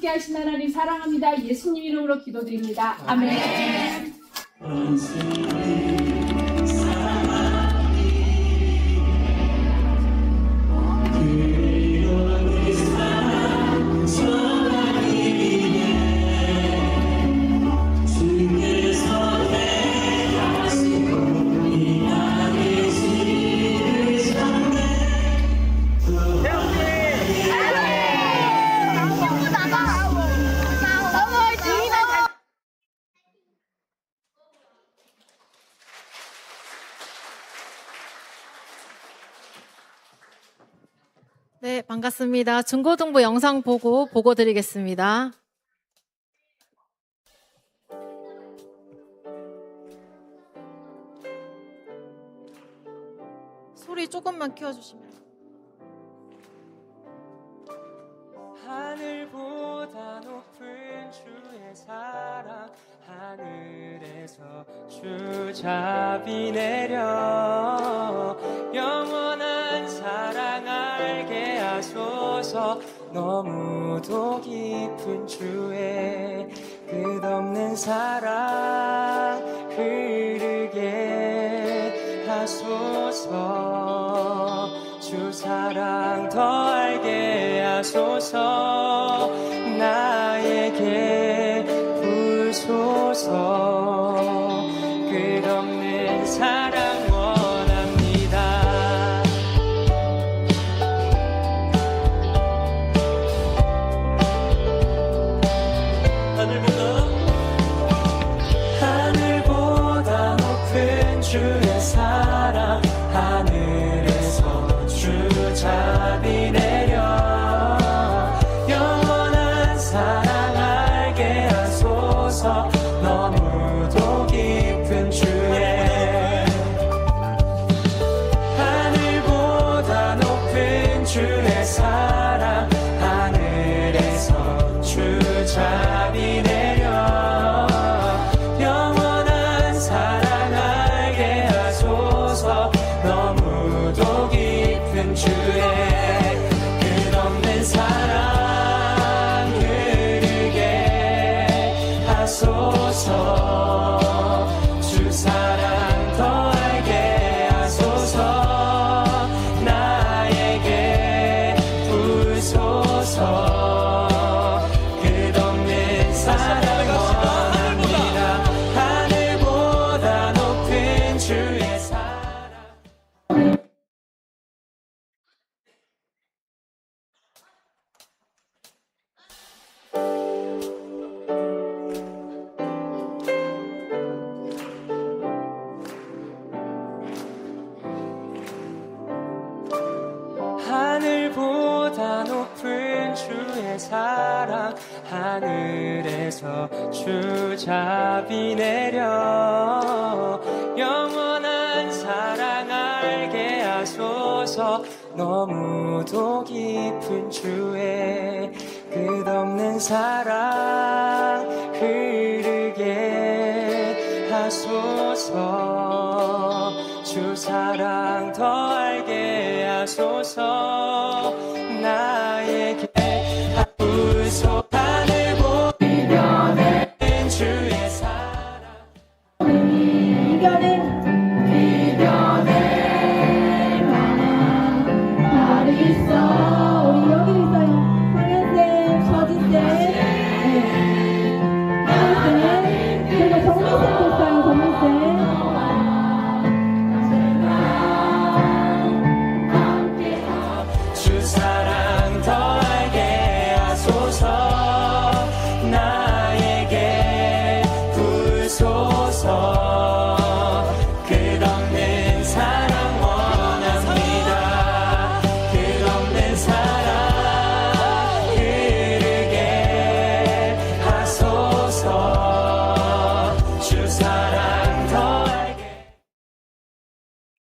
H: 함께 하신 하나님 사랑합니다. 예수님 이름으로 기도드립니다. 아멘.
I: 네, 반갑습니다. 중고등부 영상 보고 드리겠습니다. 소리 조금만 키워주시면.
J: 하늘보다 높은 주의 사랑, 하늘에서 주잡이 내려 영원한 사랑 알게 하소서. 너무도 깊은 주의 끝없는 사랑 흐르게 하소서. 주 사랑 더 알게 하소서. 나에게 부소서. 끝없는 사랑 원합니다. 하늘보다 높은 주의 사랑, 하늘에서 주잡이 내려 영원한 사랑 알게 하소서. 너무도 깊은 주의 하늘보다 높은 주의 사랑, 하늘에서 주잡이 내려 영원한 사랑 알게 하소서. 너무도 깊은 주의 끝없는 사랑 흐르게 하소서. 주 사랑 더 알게 하소서. 나에게 부소서. 끝없는 사랑 원합니다. 하늘보다 높은 주의 사랑. 하늘보다 높은 주의 사랑, 하늘에서 주잡이 내려 영원한 사랑 알게 하소서. 너무도 깊은 주의 끝없는 사랑 흐르게 하소서. 주 사랑 더 알게 하소서. 나에게 부소. 하늘보다 주의 사랑 주 사랑 더 알게 하소서. 나에게 부소서. 끝없는 사랑 원합니다. 끝없는 사랑 흐르게 하소서. 주 사랑 더 알게.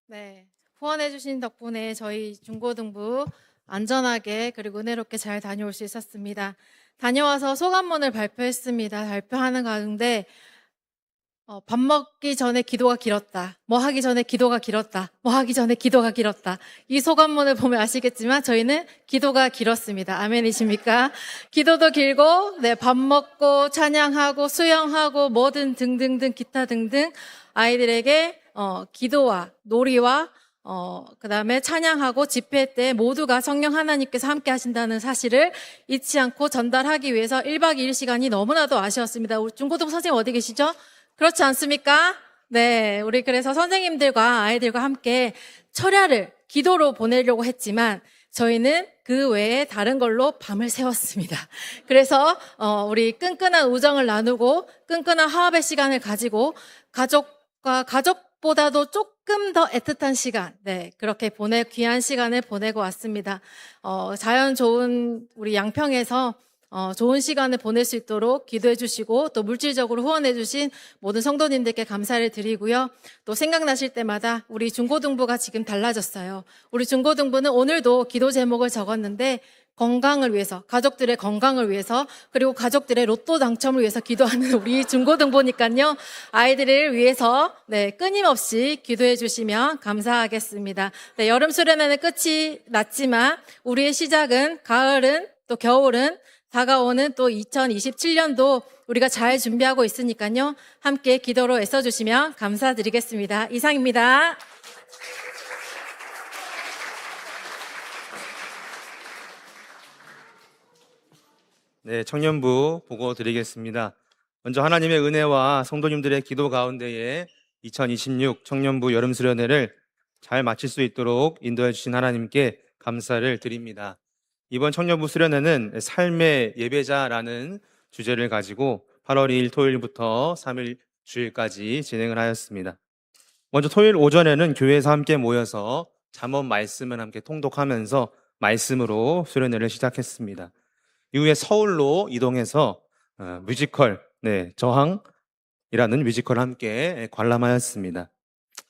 I: 네, 후원해주신 덕분에 저희 중고등부 안전하게 그리고 은혜롭게 잘 다녀올 수 있었습니다. 다녀와서 소감문을 발표했습니다. 발표하는 가운데 밥 먹기 전에 기도가 길었다. 뭐 하기 전에 기도가 길었다. 뭐 하기 전에 기도가 길었다. 이 소감문을 보면 아시겠지만 저희는 기도가 길었습니다. 아멘이십니까? 기도도 길고, 네, 밥 먹고, 찬양하고, 수영하고, 뭐든 등등등, 기타 등등 아이들에게 기도와 놀이와 그 다음에 찬양하고 집회 때 모두가 성령 하나님께서 함께 하신다는 사실을 잊지 않고 전달하기 위해서 1박 2일 시간이 너무나도 아쉬웠습니다. 우리 중고등 선생님 어디 계시죠? 그렇지 않습니까? 네, 우리 그래서 선생님들과 아이들과 함께 철야를 기도로 보내려고 했지만 저희는 그 외에 다른 걸로 밤을 새웠습니다. 그래서 우리 끈끈한 우정을 나누고 끈끈한 화합의 시간을 가지고 가족보다도 조금 더 애틋한 시간, 네, 그렇게 귀한 시간을 보내고 왔습니다. 자연 좋은 우리 양평에서 좋은 시간을 보낼 수 있도록 기도해 주시고 또 물질적으로 후원해 주신 모든 성도님들께 감사를 드리고요. 또 생각나실 때마다 우리 중고등부가 지금 달라졌어요. 우리 중고등부는 오늘도 기도 제목을 적었는데 건강을 위해서, 가족들의 건강을 위해서, 그리고 가족들의 로또 당첨을 위해서 기도하는 우리 중고등부니까요. 아이들을 위해서 네, 끊임없이 기도해 주시면 감사하겠습니다. 네, 여름 수련회는 끝이 났지만 우리의 시작은 가을은 또 겨울은 다가오는 또 2027년도 우리가 잘 준비하고 있으니까요. 함께 기도로 애써주시면 감사드리겠습니다. 이상입니다.
K: 네, 청년부 보고 드리겠습니다. 먼저 하나님의 은혜와 성도님들의 기도 가운데에 2026 청년부 여름수련회를 잘 마칠 수 있도록 인도해 주신 하나님께 감사를 드립니다. 이번 청년부 수련회는 삶의 예배자라는 주제를 가지고 8월 2일 토요일부터 3일 주일까지 진행을 하였습니다. 먼저 토요일 오전에는 교회에서 함께 모여서 잠언 말씀을 함께 통독하면서 말씀으로 수련회를 시작했습니다. 이후에 서울로 이동해서 뮤지컬, 저항이라는 뮤지컬을 함께 관람하였습니다.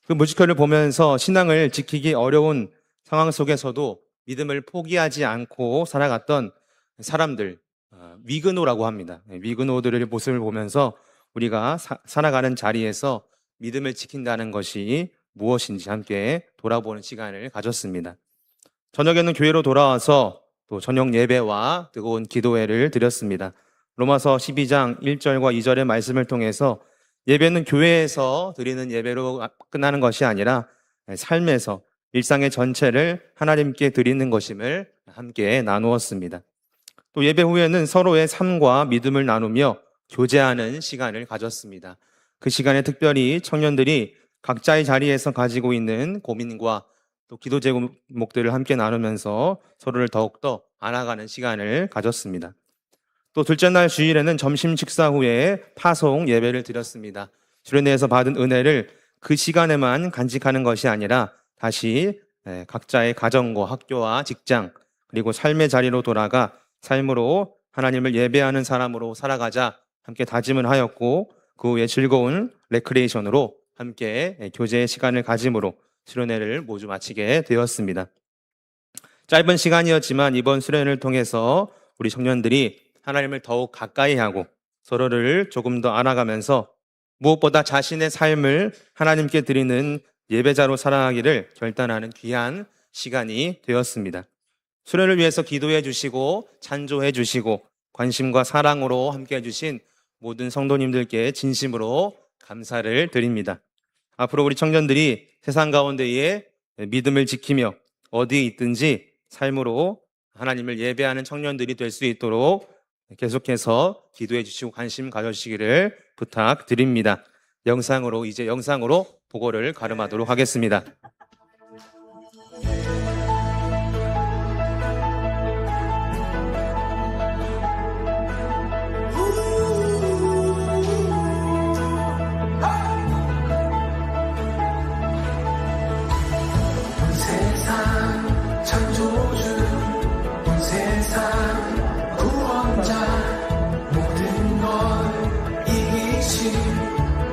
K: 그 뮤지컬을 보면서 신앙을 지키기 어려운 상황 속에서도 믿음을 포기하지 않고 살아갔던 사람들, 위근호라고 합니다. 위근호들의 모습을 보면서 우리가 살아가는 자리에서 믿음을 지킨다는 것이 무엇인지 함께 돌아보는 시간을 가졌습니다. 저녁에는 교회로 돌아와서 또 저녁 예배와 뜨거운 기도회를 드렸습니다. 로마서 12장 1절과 2절의 말씀을 통해서 예배는 교회에서 드리는 예배로 끝나는 것이 아니라 삶에서 일상의 전체를 하나님께 드리는 것임을 함께 나누었습니다. 또 예배 후에는 서로의 삶과 믿음을 나누며 교제하는 시간을 가졌습니다. 그 시간에 특별히 청년들이 각자의 자리에서 가지고 있는 고민과 또 기도 제목들을 함께 나누면서 서로를 더욱더 알아가는 시간을 가졌습니다. 또 둘째 날 주일에는 점심 식사 후에 파송 예배를 드렸습니다. 수련회에서 받은 은혜를 그 시간에만 간직하는 것이 아니라 다시 각자의 가정과 학교와 직장 그리고 삶의 자리로 돌아가 삶으로 하나님을 예배하는 사람으로 살아가자 함께 다짐을 하였고 그 후에 즐거운 레크레이션으로 함께 교제의 시간을 가짐으로 수련회를 모두 마치게 되었습니다. 짧은 시간이었지만 이번 수련회를 통해서 우리 청년들이 하나님을 더욱 가까이 하고 서로를 조금 더 알아가면서 무엇보다 자신의 삶을 하나님께 드리는 예배자로 살아가기를 결단하는 귀한 시간이 되었습니다. 수련을 위해서 기도해 주시고 찬조해 주시고 관심과 사랑으로 함께 해주신 모든 성도님들께 진심으로 감사를 드립니다. 앞으로 우리 청년들이 세상 가운데에 믿음을 지키며 어디에 있든지 삶으로 하나님을 예배하는 청년들이 될 수 있도록 계속해서 기도해 주시고 관심 가져주시기를 부탁드립니다. 이제 영상으로 보고를 가름하도록 하겠습니다.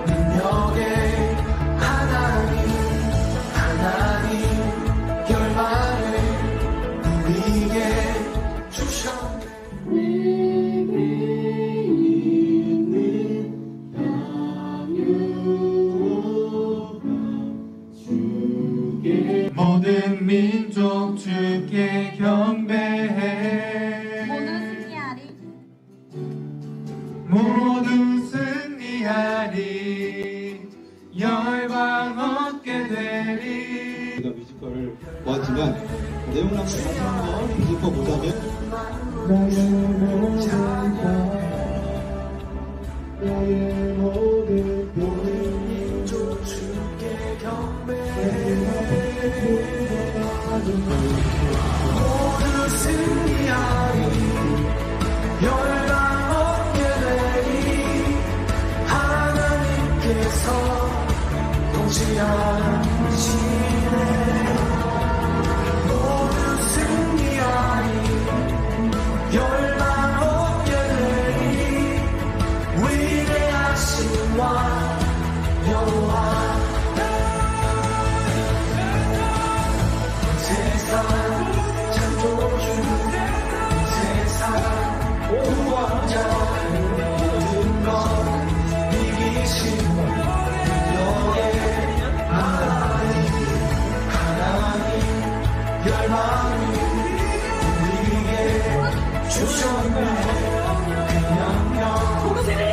J: 능력의 하나님
L: 보았지만 내용을 다시 한번 짚어보자면
J: 모두 승리하리 열방 얻게 되리 하나님께서 통치하시네 모두 승리하리 열방 얻게 되리 위대하신 왕 여호와 세상 창조주 세상 구원자 모든 것 이기신 너의 하나님 열망이 우리에게 주셨네 그 명령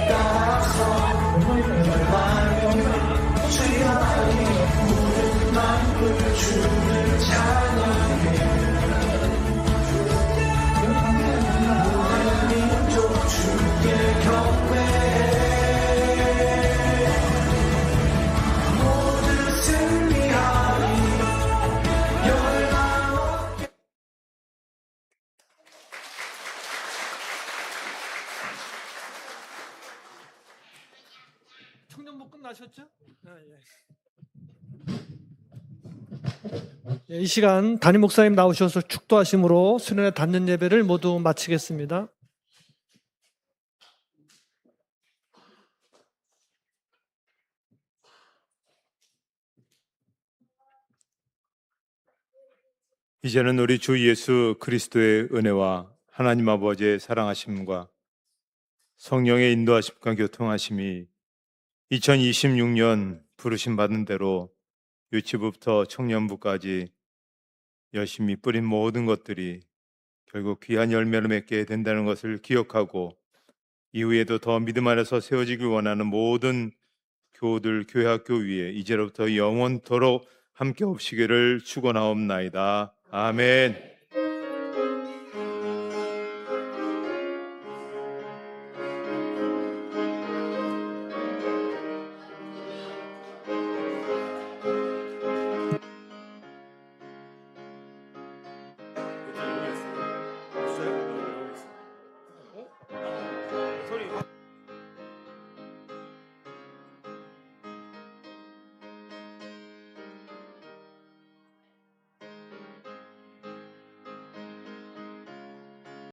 J: 따라서 열망이 주야리 모든 만물 주를 찬양해 모든 민족 주께 경배해 모두 승리하리 열망
A: 청년부 끝나셨죠? 이 시간 담임 목사님 나오셔서 축도하심으로 수련회 단전 예배를 모두 마치겠습니다.
M: 이제는 우리 주 예수 그리스도의 은혜와 하나님 아버지의 사랑하심과 성령의 인도하심과 교통하심이 2026년 부르심 받은 대로 유치부부터 청년부까지 열심히 뿌린 모든 것들이 결국 귀한 열매를 맺게 된다는 것을 기억하고 이후에도 더 믿음 안에서 세워지길 원하는 모든 교우들 교회학교 위에 이제로부터 영원토록 함께 없시기를 축원하옵나이다. 아멘.